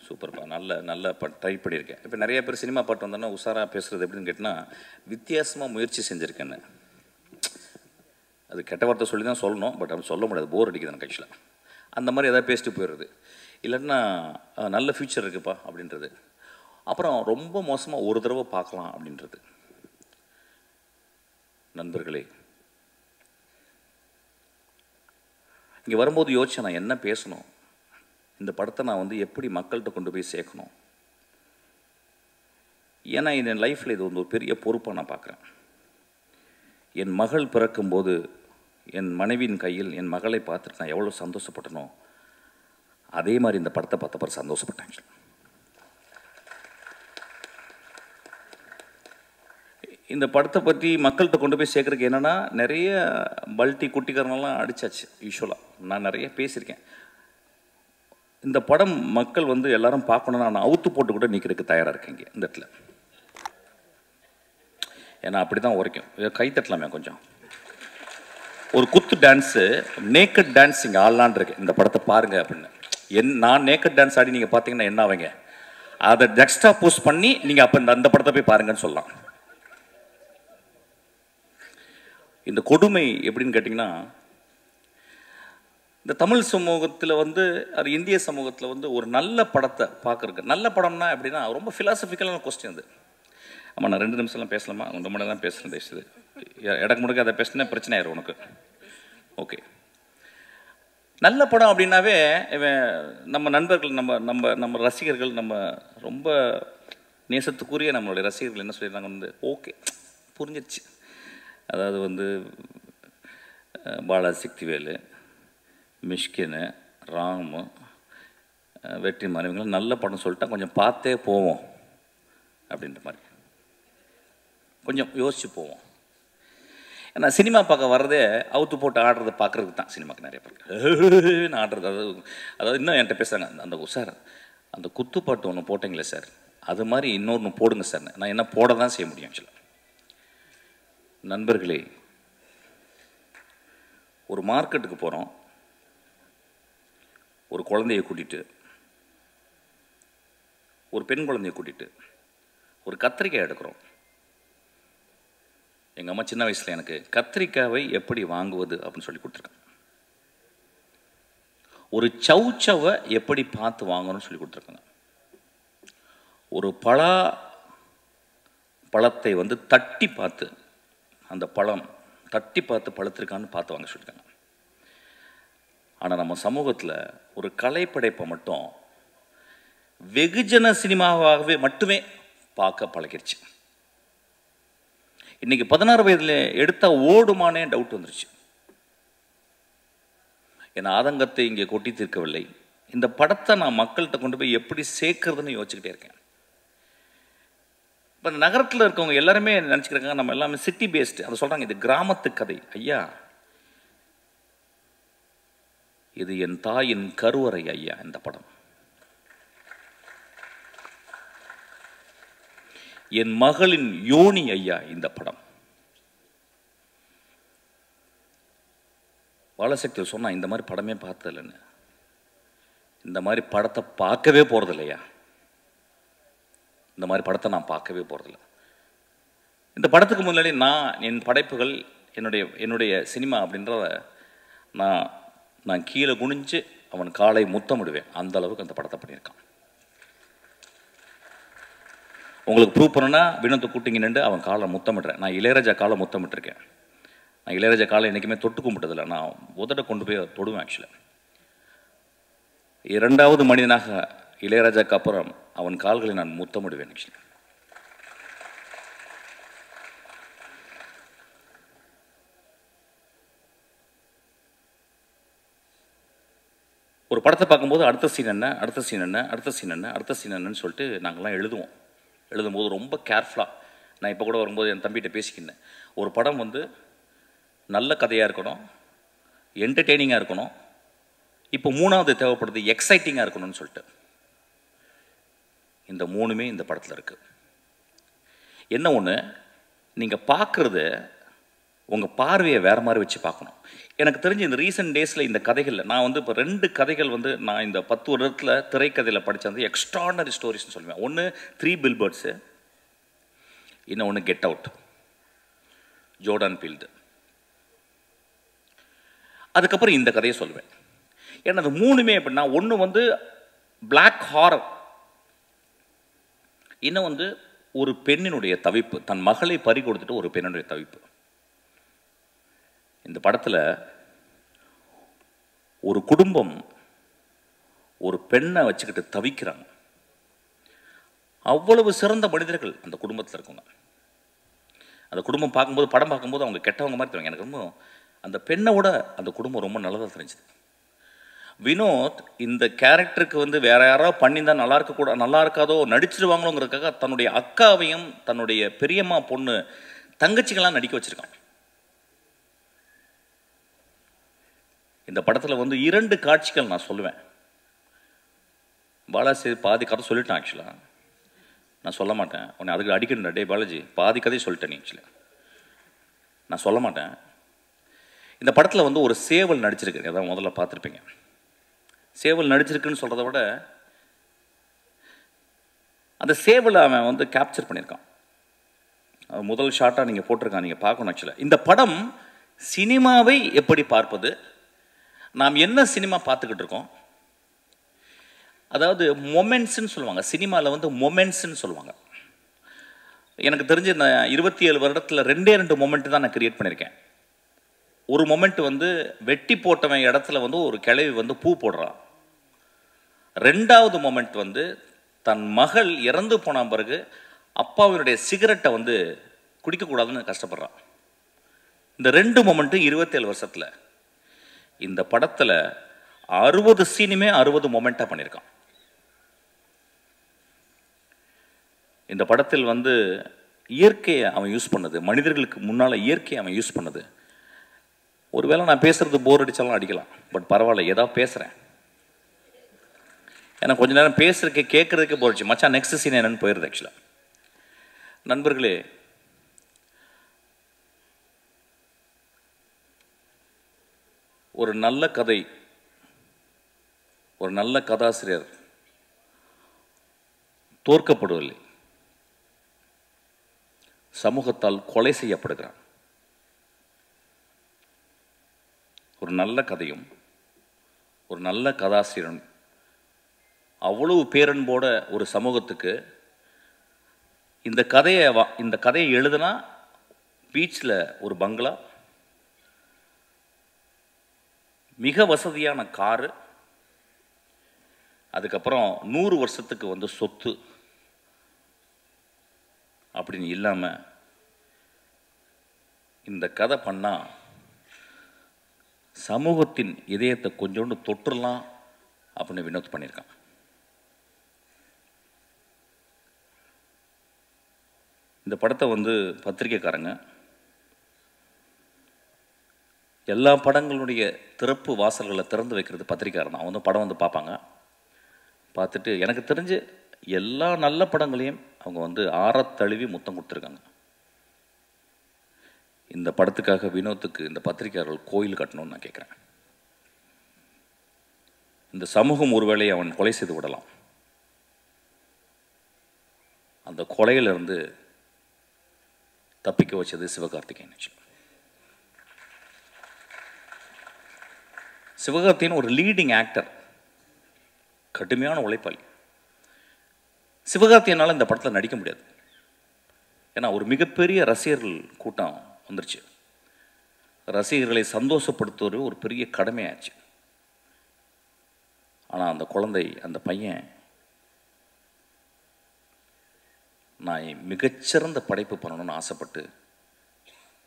சூப்பர்ப்பா, நல்ல ட்ரை பண்ணியிருக்கேன். இப்போ நிறைய பேர் சினிமா பாட்டு வந்தோன்னா உஷாராக பேசுகிறது எப்படின்னு கேட்டால் வித்தியாசமாக முயற்சி செஞ்சுருக்கேன்னு. அது கெட்ட வார்த்தை சொல்லி தான் சொல்லணும், பட் அப்படி சொல்ல முடியாது, போர் அடிக்குது எனக்கு ஆக்சுவலாக. அந்த மாதிரி எதாவது பேசிட்டு போயிடுறது, இல்லைன்னா நல்ல ஃப்யூச்சர் இருக்குப்பா அப்படின்றது, அப்புறம் ரொம்ப மோசமாக ஒரு தடவை பார்க்கலாம் அப்படின்றது. நண்பர்களே, இங்கே வரும்போது யோசிச்சேன் நான் என்ன பேசணும், இந்த படத்தை நான் வந்து எப்படி மக்கள்கிட்ட கொண்டு போய் சேர்க்கணும். ஏன்னா என் லைஃப்பில் இது வந்து ஒரு பெரிய பொறுப்பாக நான் பார்க்குறேன். என் மகள் பிறக்கும்போது என் மனைவியின் கையில் என் மகளை பார்த்துட்டு நான் எவ்வளோ சந்தோஷப்பட்டனோ அதே மாதிரி இந்த படத்தை பார்த்தப்ப சந்தோஷப்பட்டேன். இந்த படத்தை பற்றி மக்கள்கிட்ட கொண்டு போய் சேர்க்குறதுக்கு என்னென்னா, நிறைய பல்ட்டி குட்டிக்காரனெல்லாம் அடித்தாச்சு. யூஸ்வலாக நான் நிறைய பேசியிருக்கேன். இந்த படம் மக்கள் வந்து எல்லாரும் பார்க்கணுன்னா நான் அவுத்து போட்டு கூட நிற்கிறதுக்கு தயாராக இருக்கேங்க இந்த இடத்துல. ஏன்னா அப்படி தான் உரைக்கும். கை தட்டலாமே கொஞ்சம். ஒரு குத்து டான்ஸு, நேக்கட் டான்ஸ் இங்கே ஆடலான் இருக்கு, இந்த படத்தை பாருங்கள் அப்படின்னு. நான் நேக்கட் டான்ஸ் ஆடி நீங்கள் பார்த்தீங்கன்னா என்ன ஆவீங்க, அதை எக்ஸ்ட்ரா போஸ்ட் பண்ணி நீங்கள் அப்போ அந்த படத்தை போய் பாருங்கன்னு சொல்லலாம். இந்த கொடுமை எப்படின்னு கேட்டிங்கன்னா, இந்த தமிழ் சமூகத்தில் வந்து அது இந்திய சமூகத்தில் வந்து ஒரு நல்ல படத்தை பார்க்குறக்கு, நல்ல படம்னா எப்படின்னா ரொம்ப ஃபிலாசபிக்கலான கொஸ்டின் அது. ஆமாம், நான் 2 நிமிஷம்லாம் பேசலாமா, 1 மணி தான் பேசுகிறேன் தயவுசெய்து. இடக்கு முடுக்க அதை பேசினா பிரச்சனை ஆயிரும் உனக்கு. ஓகே, நல்ல படம் அப்படின்னாவே நம்ம நண்பர்கள், நம்ம ரசிகர்கள், நம்ம ரொம்ப நேசத்துக்குரிய நம்மளுடைய ரசிகர்கள் என்ன சொல்லிடுறாங்க வந்து, ஓகே புரிஞ்சிடுச்சு, அதாவது வந்து பாலாசக்திவேலு, மிஷ்கின், ராமு, வெற்றிமாறன் இவங்களாம் நல்ல படம் சொல்லிட்டா கொஞ்சம் பார்த்தே போவோம் அப்படின்ற மாதிரி கொஞ்சம் யோசிச்சு போவோம். ஏன்னா சினிமா பார்க்க வர்றதே அவுத்து போட்டு ஆடுறதை பார்க்குறதுக்கு தான். சினிமாவுக்கு நிறைய பேருக்கு ஆடுறது, அதாவது இன்னும் என்கிட்ட பேசுகிறாங்க, அந்த சார் அந்த குத்துப்பாட்டு ஒன்று போட்டிங்களே சார், அது மாதிரி இன்னொன்று போடுங்க சார். நான் என்ன போட தான் செய்ய முடியும் ஆக்சுவலாக. நண்பர்களே, ஒரு மார்க்கெட்டுக்கு போகிறோம், ஒரு குழந்தையை கூட்டிகிட்டு, ஒரு பெண் குழந்தையை கூட்டிகிட்டு ஒரு கத்திரிக்காய் எடுக்கிறோம். எங்கள் அம்மா சின்ன வயசில் எனக்கு கத்திரிக்காவை எப்படி வாங்குவது அப்படின்னு சொல்லி கொடுத்துருக்காங்க. ஒரு சவுச்சவை எப்படி பார்த்து வாங்கணும்னு சொல்லி கொடுத்துருக்காங்க. ஒரு பழத்தை வந்து தட்டி பார்த்து, அந்த பழம் தட்டி பார்த்து பழுத்திருக்கான்னு பார்த்து வாங்க சொல்லியிருக்காங்க. ஆனால் நம்ம சமூகத்தில் ஒரு கலைப்படைப்பை மட்டும் வெகுஜன சினிமாவாகவே மட்டுமே பார்க்க பழகிருச்சு. இன்னைக்கு 16 வயதில் எடுத்தால் ஓடுமானே டவுட் வந்துருச்சு. என் ஆதங்கத்தை இங்கே கொட்டி தீர்க்கவில்லை. இந்த படத்தை நான் மக்கள்கிட்ட கொண்டு போய் எப்படி சேர்க்கறதுன்னு யோசிச்சுக்கிட்டே இருக்கேன். இப்போ நகரத்தில் இருக்கவங்க எல்லாருமே நினச்சிக்கிறாங்க நம்ம எல்லாமே சிட்டி பேஸ்டு. அதை சொல்கிறாங்க இது கிராமத்து கதை. ஐயா, இது என் தாயின் கருவறை ஐயா. இந்த படம் என் மகளின் யோனி ஐயா. இந்த படம் பாலசக்தி சொன்னா இந்த மாதிரி படமே பார்த்ததில்லைன்னு. இந்த மாதிரி படத்தை பார்க்கவே போறதில்லையா. இந்த மாதிரி படத்தை நான் பார்க்கவே போறதில்லை. இந்த படத்துக்கு முன்னாடி நான் என் படைப்புகள் என்னுடைய சினிமா அப்படின்றத நான் கீழே குனிஞ்சு அவன் காலை முத்தமிடுவேன். அந்த அளவுக்கு அந்த படத்தை பண்ணியிருக்கான். உங்களுக்கு ப்ரூவ் பண்ணணும்னா வினோத்தை கூட்டிங்க நின்று அவன் காலை முத்தமிடுறேன். நான் இளையராஜா காலை முத்தமிட்டிருக்கேன். நான் இளையராஜா காலை என்றைக்குமே தொட்டு கும்பிட்டதில்லை. நான் உதட்ட கொண்டு போய் தொடுவேன். ஆக்சுவலாக 2வது மனிதனாக இளையராஜாக்கு அப்புறம் அவன் கால்களை நான் முத்தமிடுவேன். ஆக்சுவலி ஒரு படத்தை பார்க்கும்போது அடுத்த சீன் என்ன, அடுத்த சீன் என்ன, அடுத்த சீன் என்ன, அடுத்த சீன் என்னன்னு சொல்லிட்டு நாங்கள்லாம் எழுதும்போது ரொம்ப கேர்ஃபுல்லாக. நான் இப்போ கூட வரும்போது என் தம்பிகிட்ட பேசிக்கினேன். ஒரு படம் நல்ல கதையாக இருக்கணும், என்டர்டெய்னிங்காக இருக்கணும், இப்போ 3வது தேவைப்படுது எக்ஸைட்டிங்காக இருக்கணும்னு சொல்லிட்டு. இந்த 3மே இந்த படத்தில் இருக்குது. என்ன ஒன்று, நீங்கள் பார்க்குறது உங்கள் பார்வையை வேறு மாதிரி வச்சு பார்க்கணும். எனக்கு தெரிஞ்சு இந்த ரீசெண்ட் டேஸில் இந்த கதைகளில் நான் இப்போ 2 கதைகள் நான் இந்த 10 வருடத்தில் திரைக்கதையில் படித்தது எக்ஸ்ட்ராடனரி ஸ்டோரிஸ்ன்னு சொல்லுவேன். ஒன்று 3 பில்பர்ட்ஸு, இன்னொன்று கெட் அவுட், ஜோர்டான் பீல்டு. அதுக்கப்புறம் இந்த கதையை சொல்லுவேன். ஏன்னா அது 3மே எப்படின்னா, ஒன்று பிளாக் ஹாரர், இன்னும் ஒரு பெண்ணினுடைய தவிப்பு, தன் மகளை பறி கொடுத்துட்டு ஒரு பெண்ணினுடைய தவிப்பு. இந்த படத்தில் ஒரு குடும்பம் ஒரு பெண்ணை வச்சுக்கிட்டு தவிக்கிறாங்க. அவ்வளவு சிறந்த மனிதர்கள் அந்த குடும்பத்தில் இருக்கவங்க. அந்த குடும்பம் பார்க்கும்போது, படம் பார்க்கும்போது அவங்க கெட்டவங்க மாதிரி தெரியும். எனக்கு ரொம்ப அந்த பெண்ணை விட அந்த குடும்பம் ரொம்ப நல்லதாக தெரிஞ்சுது. வினோத் இந்த கேரக்டருக்கு வேற யாராவது பண்ணியிருந்தா நல்லா இருக்காதோ, நடிச்சிருவாங்களோங்கிறதுக்காக தன்னுடைய அக்காவையும் தன்னுடைய பெரியம்மா பொண்ணு தங்கச்சிகள்லாம் நடிக்க வச்சிருக்கான். இந்த படத்தில் 2 காட்சிகள் நான் சொல்லுவேன். பாலாஜி பாதி கதை சொல்லிட்டேன். ஆக்சுவலாக நான் சொல்ல மாட்டேன். உன்னை அதுக்கு அடிக்கணும். டே பாலாஜி, பாதி கதையை சொல்லிட்டேன். நீ ஆக்சுவலாக நான் சொல்ல மாட்டேன். இந்த படத்தில் ஒரு சேவல் நடிச்சிருக்கு. அதான் முதல்ல பார்த்துருப்பீங்க. சேவல் நடிச்சிருக்குன்னு சொல்கிறத விட அந்த சேவலை அவன் கேப்சர் பண்ணியிருக்கான். முதல் ஷாட்டாக நீங்கள் போட்டிருக்கான், நீங்கள் பார்க்கணும். ஆக்சுவலாக இந்த படம் சினிமாவை எப்படி பார்ப்பது, நாம் என்ன சினிமா பார்த்துக்கிட்டு இருக்கோம், அதாவது மொமெண்ட்ஸ்ன்னு சொல்லுவாங்க. சினிமாவில் மொமெண்ட்ஸ்ன்னு சொல்லுவாங்க. எனக்கு தெரிஞ்சு இந்த 27 வருடத்தில் 2 மொமெண்ட் தான் நான் கிரியேட் பண்ணியிருக்கேன். ஒரு மொமெண்ட் வெட்டி போட்டவன் இடத்துல ஒரு கிழவி பூ போடுறான். 2வது மொமெண்ட் தன் மகள் இறந்து போன பிறகு அப்பாவினுடைய சிகரெட்டை குடிக்கக்கூடாதுன்னு கஷ்டப்படுறான். இந்த 2 மொமெண்ட்டு 27 வருஷத்தில் இந்த படத்தில் 60 சீனுமே 60 மொமெண்ட்டாக பண்ணியிருக்கான். இந்த படத்தில் இயற்கையை அவன் யூஸ் பண்ணது, மனிதர்களுக்கு முன்னால் இயற்கையை அவன் யூஸ் பண்ணது. ஒருவேளை நான் பேசுறது போர் அடித்தாலும் அடிக்கலாம், பட் பரவாயில்ல, ஏதாவது பேசுகிறேன். ஏன்னா கொஞ்ச நேரம் பேசுறதுக்கு கேட்கறதுக்கு போயிடுச்சு. மச்சான் நெக்ஸ்ட் சீன் என்னன்னு போயிடுது. ஆக்சுவலாக நண்பர்களே, ஒரு நல்ல கதை, ஒரு நல்ல கதாசிரியர் தோற்கப்படுவதில்லை, சமூகத்தால் கொலை செய்யப்படுகிறான். ஒரு நல்ல கதையும் ஒரு நல்ல கதாசிரியரும் அவ்வளவு பேரன்போட ஒரு சமூகத்துக்கு இந்த கதையை எழுதுனா பீச்சில் ஒரு பங்களா, மிக வசதியான காரு, அதுக்கப்புறம் 100 வருஷத்துக்கு சொத்து அப்படின்னு இல்லாமல் இந்த கதை பண்ணால் சமூகத்தின் இதயத்தை கொஞ்சோண்டு தொற்றுலாம் அப்படின்னு வினோத் பண்ணியிருக்கான். இந்த படத்தை வந்து பத்திரிக்கைக்காரங்க எல்லா படங்களுடைய திறப்பு வாசல்களை திறந்து வைக்கிறது பத்திரிக்கையாளர் தான். அவங்க படம் வந்து பார்ப்பாங்க. பார்த்துட்டு எனக்கு தெரிஞ்சு எல்லா நல்ல படங்களையும் அவங்க வந்து ஆறத்தழுவி முத்தம் கொடுத்துருக்காங்க. இந்த படத்துக்காக வினோத்துக்கு இந்த பத்திரிக்கையாளர்கள் கோயில் கட்டணும்னு நான் கேட்குறேன். இந்த சமூகம் ஒருவேளை அவன் கொலை செய்து விடலாம். அந்த கொலையிலிருந்து தப்பிக்க வச்சது சிவகார்த்திகேயன். சிவகார்த்திகேயன் ஒரு லீடிங் ஆக்டர், கடுமையான உழைப்பாளி. சிவகார்த்திகேயனால் இந்த படத்தில் நடிக்க முடியாது. ஏன்னா ஒரு மிகப்பெரிய ரசிகர்கள் கூட்டம் வந்துருச்சு. ரசிகர்களை சந்தோஷப்படுத்துவது ஒரு பெரிய கடமையாச்சு. ஆனால் அந்த குழந்தை, அந்த பையன், நான் மிகச்சிறந்த படைப்பு பண்ணணும்னு ஆசைப்பட்டு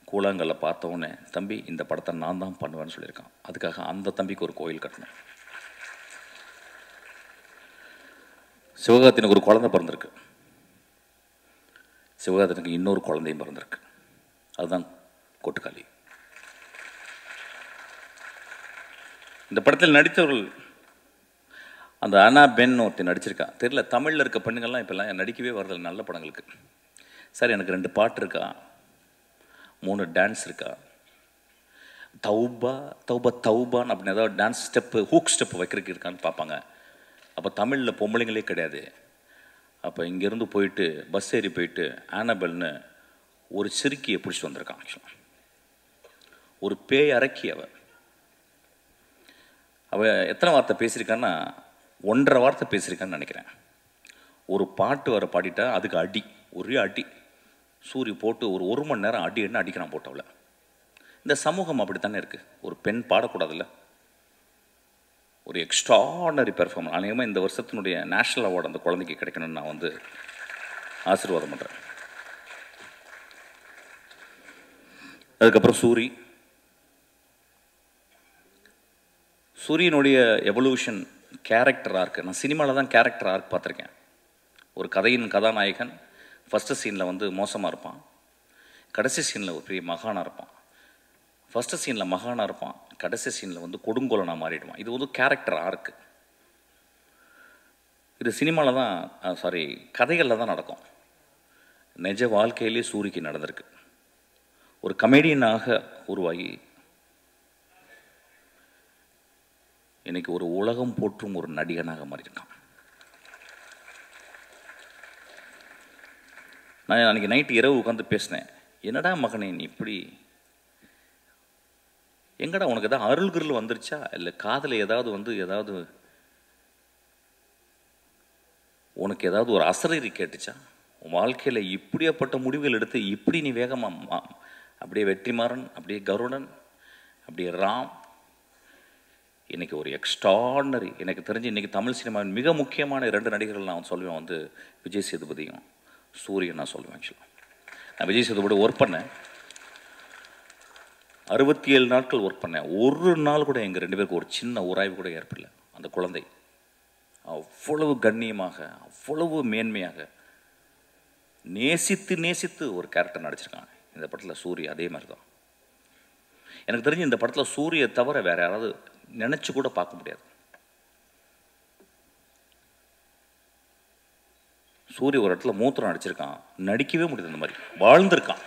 கூழாங்கல்ல பார்த்தவொடனே, தம்பி இந்த படத்தை நான் தான் பண்ணுவேன்னு சொல்லியிருக்கான். அதுக்காக அந்த தம்பிக்கு ஒரு கோயில் கட்டணும். சிவகார்த்திகேயனுக்கு ஒரு குழந்தை பிறந்திருக்கு. சிவகார்த்திகேயனுக்கு இன்னொரு குழந்தையும் பிறந்திருக்கு. அதுதான் கொட்டுக்காளி. இந்த படத்தில் நடித்தவர்கள், அந்த அனா பென் ஒருத்தர் நடிச்சிருக்கா. தெரியல, தமிழில் இருக்க பெண்ணுங்கள்லாம் இப்போல்லாம் நடிக்கவே வரதில்லை நல்ல படங்களுக்கு. சார் எனக்கு 2 பாட்டு இருக்கா, 3 டான்ஸ் இருக்கா, தௌபா தௌபா தௌபான்னு அப்படின்னு ஏதாவது டான்ஸ் ஸ்டெப்பு, ஹூக் ஸ்டெப்பு வைக்கிறதுக்கு இருக்கான்னு பார்ப்பாங்க. அப்போ தமிழில் பொம்பளைங்களே கிடையாது. அப்போ இங்கேருந்து போயிட்டு பஸ் ஏறி போயிட்டு ஆனபெல்னு ஒரு சிறுக்கியை பிடிச்சிட்டு வந்திருக்கான். ஆக்சுவலாக ஒரு பேய் அரக்கி. அவள் எத்தனை வார்த்தை பேசியிருக்கான்னா 1.5 வார்த்தை பேசியிருக்கான்னு நினைக்கிறேன். ஒரு பாட்டு வர பாடிட்டா அதுக்கு அடி, ஒரே அடி. சூரிய போட்டு ஒரு மணி நேரம் அடி என்ன அடிக்கிறான் போட்டவளை. இந்த சமூகம் அப்படித்தானே இருக்குது. ஒரு பெண் பாடக்கூடாதுல்ல. ஒரு எக்ஸ்ட்ராடனரி பெர்ஃபார்மன்ஸ். அநேகமாக இந்த வருஷத்தினுடைய நேஷ்னல் அவார்டு அந்த குழந்தைக்கு கிடைக்கணும்னு நான் வந்து ஆசீர்வாதம் பண்ணுறேன். அதுக்கப்புறம் சூரியனுடைய எவல்யூஷன், கேரக்டர் ஆர்க்கு. நான் சினிமாவில் தான் கேரக்டர் ஆர்க் பார்த்துருக்கேன். ஒரு கதையின் கதாநாயகன் ஃபஸ்ட்டு சீனில் வந்து மோசமாக இருப்பான், கடைசி சீனில் ஒரு பெரிய மகானாக இருப்பான். ஃபஸ்ட்டு சீனில் மகானாக இருப்பான், கடைசி சீனில் வந்து கொடுங்கோலனாக மாறிடுவான். இது வந்து கேரக்டர் ஆர்க்கு. இது சினிமாவில் தான், கதைகளில் தான் நடக்கும். நிஜ வாழ்க்கையிலே சூரிக்கு நடந்திருக்கு. ஒரு கமெடியனாக உருவாகி இன்னைக்கு ஒரு உலகம் போற்றும் ஒரு நடிகனாக மாறியிருக்கான். நான் அன்றைக்கி நைட்டு இரவு உட்காந்து பேசினேன். என்னடா மகனே நீ இப்படி, எங்கடா உனக்கு ஏதாவது அருள்கிருள் வந்துருச்சா, இல்லை காதில் ஏதாவது உனக்கு ஏதாவது ஒரு அசரீரி கேட்டுச்சா, உன் வாழ்க்கையில் இப்படியாப்பட்ட முடிவுகள் எடுத்து இப்படி நீ வேகமாக அப்படியே வெற்றிமாறன், அப்படியே கருடன், அப்படியே ராம், இன்றைக்கி ஒரு எக்ஸ்ட்ராடனரி. எனக்கு தெரிஞ்சு இன்றைக்கி தமிழ் சினிமாவின் மிக முக்கியமான 2 நடிகர்கள் நான் சொல்லுவேன், வந்து விஜய் சேதுபதியும் சூரியன் நான் சொல்லுவேன். ஆக்சுவலாக நான் விஜய் சேதுபதி ஒர்க் பண்ணேன், 67 நாட்கள் ஒர்க் பண்ணேன். ஒரு நாள் கூட எங்கள் 2 பேருக்கு ஒரு சின்ன உராய்வு கூட ஏற்படல. அந்த குழந்தை அவ்வளவு கண்ணியமாக, அவ்வளவு மேன்மையாக நேசித்து ஒரு கேரக்டர் நடிச்சிருக்காங்க இந்த படத்தில். சூரிய அதே மாதிரி தான். எனக்கு தெரிஞ்சு இந்த படத்தில் சூரிய தவிர வேறு யாராவது நினச்சி கூட பார்க்க முடியாது. சூரிய ஒரு இடத்துல மூத்திரம் நடிச்சிருக்கான், நடிக்கவே முடியாது. இந்த மாதிரி வாழ்ந்திருக்கான்.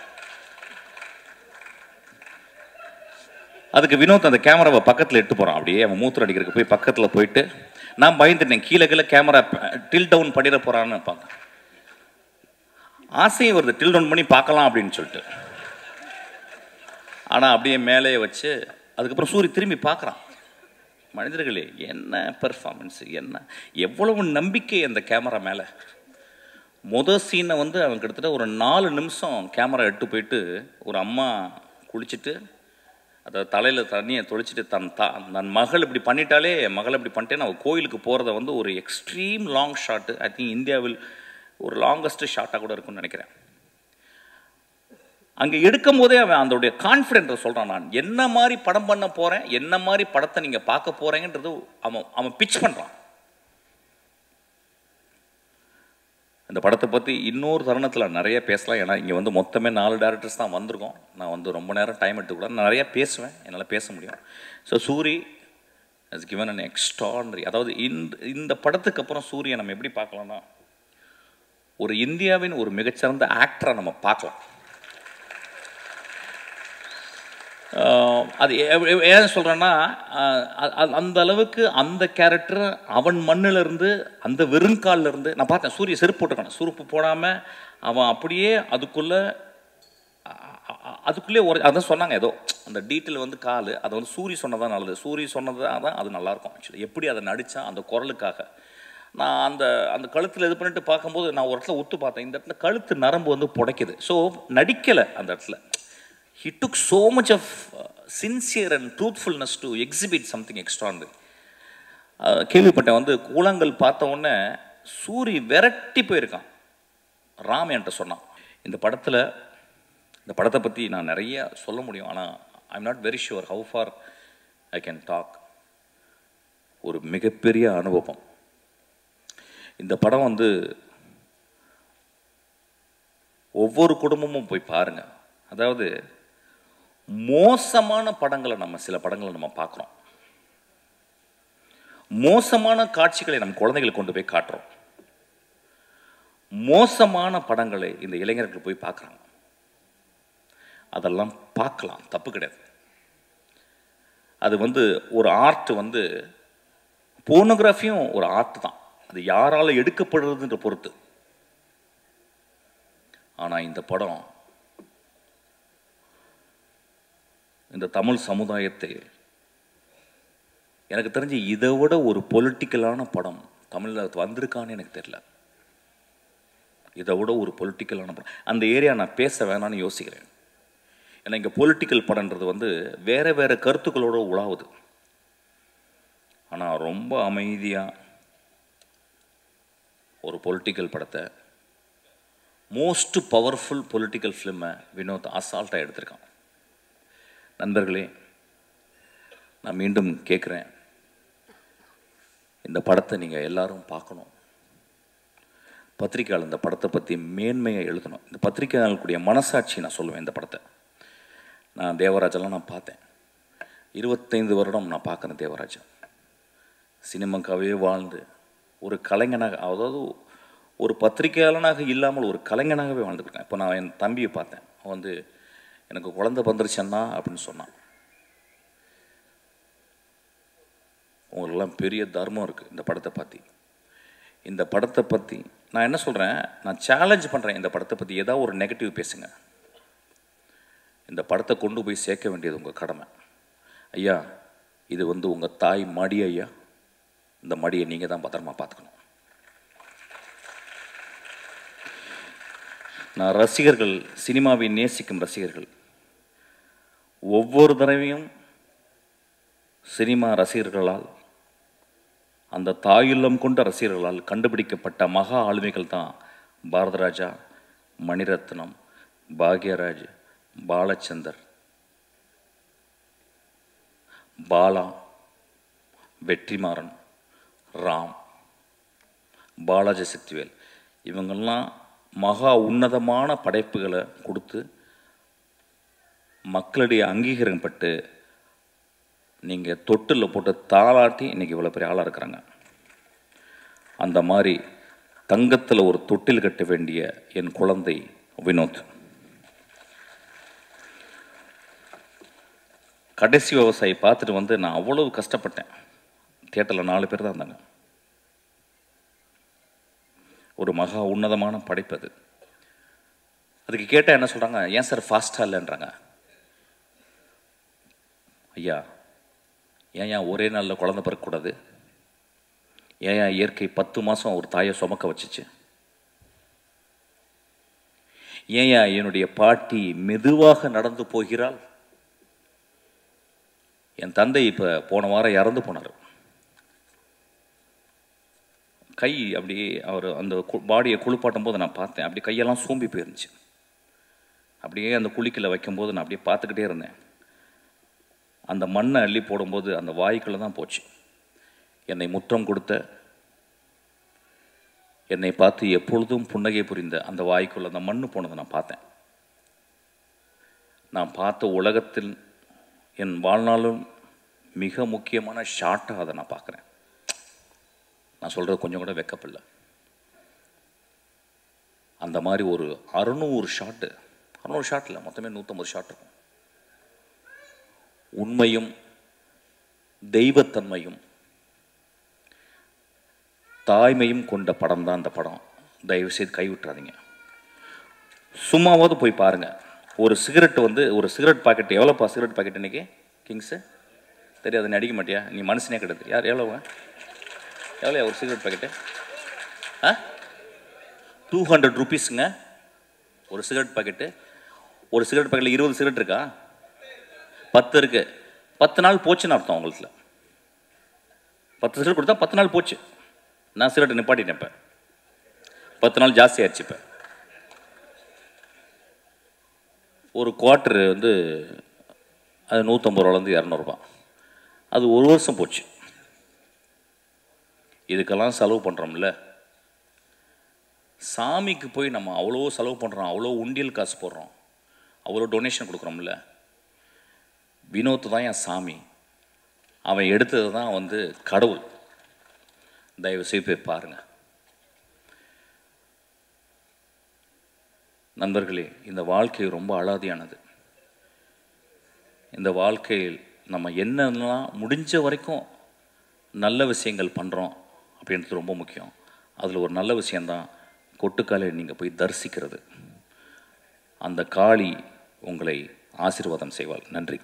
அதுக்கு வினோத் அந்த கேமராவை பக்கத்தில் எட்டு போகிறான். அப்படியே அவன் மூத்திரம் அடிக்கிறதுக்கு போய் பக்கத்தில் போயிட்டு நான் பயந்துட்டேன், கீழே கேமரா டில் டவுன் பண்ணிட போகிறான்னு பார்க்க ஆசையும் வருது, டில் டவுன் பண்ணி பார்க்கலாம் அப்படின்னு சொல்லிட்டு. ஆனால் அப்படியே மேலே வச்சு அதுக்கப்புறம் சூரிய திரும்பி பார்க்குறான். மனிதர்களே என்ன பெர்ஃபார்மன்ஸு, என்ன எவ்வளவு நம்பிக்கை அந்த கேமரா மேலே. மொதல் சீனை வந்து அவன் கிட்டத்தட்ட ஒரு 4 நிமிஷம் கேமரா எட்டு போயிட்டு ஒரு அம்மா குளிச்சுட்டு அதை தலையில் தண்ணியை தொளிச்சுட்டு தன் மகள் இப்படி பண்ணிட்டாலே, மகள் இப்படி பண்ணிட்டேன்னு அவள் கோயிலுக்கு போகிறத வந்து ஒரு extreme long shot. I think இந்தியாவில் ஒரு லாங்கஸ்ட் ஷாட்டாக கூட இருக்குன்னு நினைக்கிறேன். அங்கே எடுக்கும் போதே அவன் அதோடைய கான்ஃபிடென்ட்டை சொல்கிறான். நான் என்ன மாதிரி படம் பண்ண போகிறேன், என்ன மாதிரி படத்தை நீங்கள் பார்க்க போகிறேங்கன்றது அவன் பிச் பண்ணுறான். இந்த படத்தை பற்றி இன்னொரு தருணத்தில் நிறைய பேசலாம். ஏன்னா இங்கே வந்து மொத்தமே 4 டேரக்டர்ஸ் தான் வந்திருக்கோம். நான் வந்து ரொம்ப நேரம் டைம் எடுத்துக்கூடாது, நான் நிறையா பேசுவேன், என்னால் பேச முடியும். So Suri has given an extraordinary, அதாவது இந்த படத்துக்கு அப்புறம் சூரியை நம்ம எப்படி பார்க்கலாம்னா, ஒரு இந்தியாவின் ஒரு மிகச்சிறந்த ஆக்டரை நம்ம பார்க்கலாம். அது ஏன் சொல்கிறேன்னா, அந்த அளவுக்கு அந்த கேரக்டர் அவன் மண்ணிலிருந்து அந்த வெறுங்காலிலிருந்து நான் பார்த்தேன். சூரிய செருப்பு போட்டுக்கான, செருப்பு போடாமல் அவன் அப்படியே அதுக்குள்ளே ஒரு அதான் சொன்னாங்க, ஏதோ அந்த டீட்டெயில் வந்து கால் அதை வந்து சூரிய சொன்னதான் நல்லது, சூரிய சொன்னதான் தான் அது நல்லாயிருக்கும். ஆக்சுவலி எப்படி அதை நடித்தான் அந்த குரலுக்காக. நான் அந்த கழுத்தில் இது பண்ணிட்டு பார்க்கும்போது நான் ஒரு இடத்துல ஒத்து பார்த்தேன், இந்த இடத்துல கழுத்து நரம்பு வந்து புடைக்குது. ஸோ நடிக்கலை அந்த இடத்துல. He took so much of sincere and truthfulness to exhibit something extraordinary. கேள்விப்பட்டேன் வந்து கூழாங்கல் பார்த்த உடனே சூரி விரட்டி போயிருக்கான். ராம் என்கிட்ட சொன்னான், இந்த படத்தை பற்றி நான் நிறைய சொல்ல முடியும், ஆனால் I'm not very sure how far I can talk. ஒரு மிகப்பெரிய அனுபவம். இந்த படம் வந்து ஒவ்வொரு குடும்பமும் போய் பாருங்கள். அதாவது மோசமான படங்களை சில படங்களை நம்ம பார்க்குறோம், மோசமான காட்சிகளை நம்ம குழந்தைகளை கொண்டு போய் காட்டுறோம், மோசமான படங்களை இந்த இளைஞர்கள் போய் பார்க்குறாங்க. அதெல்லாம் பார்க்கலாம், தப்பு கிடையாது. அது வந்து ஒரு ஆர்ட், வந்து போர்னோகிராஃபியும் ஒரு ஆர்ட் தான், அது யாரால் எடுக்கப்படுறதுன்ற பொறுத்து. ஆனால் இந்த படம் இந்த தமிழ் சமுதாயத்தை, எனக்கு தெரிஞ்சு இதை விட ஒரு பொலிட்டிக்கலான படம் தமிழில் வந்திருக்கான்னு எனக்கு தெரியல. இதை விட ஒரு பொலிட்டிக்கலான படம், அந்த ஏரியா நான் பேச வேணான்னு யோசிக்கிறேன். ஏன்னா இங்கே பொலிட்டிக்கல் படன்றது வந்து வேறு வேறு கருத்துக்களோடு உலாவுது. ஆனால் ரொம்ப அமைதியாக ஒரு பொலிட்டிக்கல் படத்தை, மோஸ்ட் பவர்ஃபுல் பொலிட்டிக்கல் ஃபிலிமை வினோத் அசால்ட்டாக எடுத்திருக்கான். நண்பர்களே, நான் மீண்டும் கேட்குறேன், இந்த படத்தை நீங்கள் எல்லாரும் பார்க்கணும். பத்திரிக்கையாளர் இந்த படத்தை பற்றி மேன்மையை எழுதணும். இந்த பத்திரிக்கையாளர்களுடைய மனசாட்சி நான் சொல்லுவேன். இந்த படத்தை நான் தேவராஜெல்லாம் நான் பார்த்தேன், 25 வருடம் நான் பார்க்குறேன் தேவராஜா. சினிமாக்காகவே வாழ்ந்து ஒரு கலைஞனாக, அதாவது ஒரு பத்திரிகையாளனாக இல்லாமல் ஒரு கலைஞனாகவே வாழ்ந்துருக்கேன். இப்போ நான் என் தம்பியை பார்த்தேன், அவன் வந்து எனக்கு குழந்தை வந்துருச்சன்னா அப்படின்னு சொன்னான். உங்களுக்கெல்லாம் பெரிய தர்மம் இருக்குது இந்த படத்தை பற்றி. இந்த படத்தை பற்றி நான் என்ன சொல்கிறேன், நான் சேலஞ்ச் பண்ணுறேன், இந்த படத்தை பற்றி ஏதாவது ஒரு நெகட்டிவ் பேசுங்க. இந்த படத்தை கொண்டு போய் சேர்க்க வேண்டியது உங்கள் கடமை. ஐயா, இது வந்து உங்கள் தாய் மடி ஐயா, இந்த மடியை நீங்கள் தான் பத்திரமா பார்த்துக்கணும். நான் ரசிகர்கள், சினிமாவை நேசிக்கும் ரசிகர்கள், ஒவ்வொரு தடவையும் சினிமா ரசிகர்களால், அந்த தாயுள்ளம் கொண்ட ரசிகர்களால் கண்டுபிடிக்கப்பட்ட மகா ஆளுமைகள் தான் பாரதராஜா, மணிரத்னம், பாக்யராஜ், பாலச்சந்தர், பாலா, வெற்றிமாறன், ராம், பாலாஜி சக்திவேல். இவங்கெல்லாம் மகா உன்னதமான படைப்புகளை கொடுத்து மக்களுடைய அங்கீகாரம் பட்டு நீங்கள் தொட்டில் போட்டு தாளாட்டி இன்றைக்கி இவ்வளோ பெரிய ஆளாக இருக்கிறாங்க. அந்த மாதிரி தங்கத்தில் ஒரு தொட்டில் கட்ட வேண்டிய என் குழந்தை வினோத். கடைசி விவசாயி பார்த்துட்டு வந்து நான் அவ்வளவு கஷ்டப்பட்டேன். தியேட்டரில் 4 பேர் தான் இருந்தாங்க. ஒரு மகா உன்னதமான படைப்பு அது. அதுக்கு கேட்டால் என்ன சொல்கிறாங்க, ஏன் சார் ஃபாஸ்ட்டாக இல்லைன்றாங்க. ஐயா, ஏன் ஒரே நாளில் குழந்தை பிறக்கக்கூடாது? ஏன் இயற்கை 10 மாதம் ஒரு தாயை சுமக்க வச்சிச்சு? ஏன் என்னுடைய பாட்டி மெதுவாக நடந்து போகிறாள்? என் தந்தை இப்போ போன வாரம் இறந்து போனார். கை அப்படியே அவர் அந்த பாடியை குளிப்பாட்டும் போது நான் பார்த்தேன், அப்படி கையெல்லாம் சூம்பி போயிருந்துச்சு. அப்படியே அந்த குளிக்கல வைக்கும்போது நான் அப்படியே பார்த்துக்கிட்டே இருந்தேன். அந்த மண்ணை அள்ளி போடும்போது அந்த வாய்க்குள்ளே தான் போச்சு. என்னை முத்தம் கொடுத்த, என்னை பார்த்து எப்பொழுதும் புன்னகை புரிந்த அந்த வாய்க்குள்ள அந்த மண்ணு போனதை நான் பார்த்தேன். நான் பார்த்த உலகத்தில் என் வாழ்நாளும் மிக முக்கியமான ஷாட்டாக அதை நான் பார்க்குறேன். நான் சொல்கிறது கொஞ்சம் கூட வெக்கப்படல. அந்த மாதிரி ஒரு 600 ஷாட்டு, 600 ஷாட்டில் மொத்தமே 150 ஷாட் இருக்கும். உண்மையும் தெய்வத்தன்மையும் தாய்மையும் கொண்ட படம் தான் அந்த படம். தயவுசெய்து கைவிட்டுறாதீங்க. சும்மாவது போய் பாருங்கள். ஒரு சிகரெட் ஒரு சிகரெட் பாக்கெட் எவ்வளோப்பா? சிகரெட் பாக்கெட் இன்னைக்கு கிங்ஸு தெரியாது, நீ அடிக்க மாட்டியா? நீ மனுஷனே கிடையாது. யார் எவ்வளோவா? எவ்வளோ ஒரு சிகரெட் பாக்கெட்டு? 200 rupeesங்க ஒரு சிகரெட் பாக்கெட்டு. ஒரு சிகரெட் பாக்கெட்டில் 20 சிகரெட் இருக்கா? 10 இருக்கு. 10 நாள் போச்சுன்னு அர்த்தம் உங்களுக்கு. 10 சிகரெட் கொடுத்தா 10 நாள் போச்சு. நான் சிகரெட்டை நிப்பாட்டிட்டேன். இப்போ 10 நாள் ஜாஸ்தி ஆயிடுச்சு. இப்போ ஒரு குவார்ட்டரு அது 150 ரூபாலேருந்து 200 ரூபா. அது ஒரு வருஷம் போச்சு. இதுக்கெல்லாம் செலவு பண்ணுறோம்ல. சாமிக்கு போய் நம்ம அவ்வளோ செலவு பண்ணுறோம், அவ்வளோ உண்டியல் காசு போடுறோம், அவ்வளோ டொனேஷன் கொடுக்குறோம்ல. வினோத் தான் என் சாமி. அவன் எடுத்தது தான் கடவுள். தயவு செய்து போய் பாருங்கள். நண்பர்களே, இந்த வாழ்க்கை ரொம்ப அலாதியானது. இந்த வாழ்க்கையில் நம்ம என்னெல்லாம் முடிஞ்ச வரைக்கும் நல்ல விஷயங்கள் பண்ணுறோம் அப்படின்றது ரொம்ப முக்கியம். அதில் ஒரு நல்ல விஷயந்தான் கொட்டுக்காலை நீங்கள் போய் தரிசிக்கிறது. அந்த காளி உங்களை ஆசீர்வாதம் செய்வாள். நன்றி.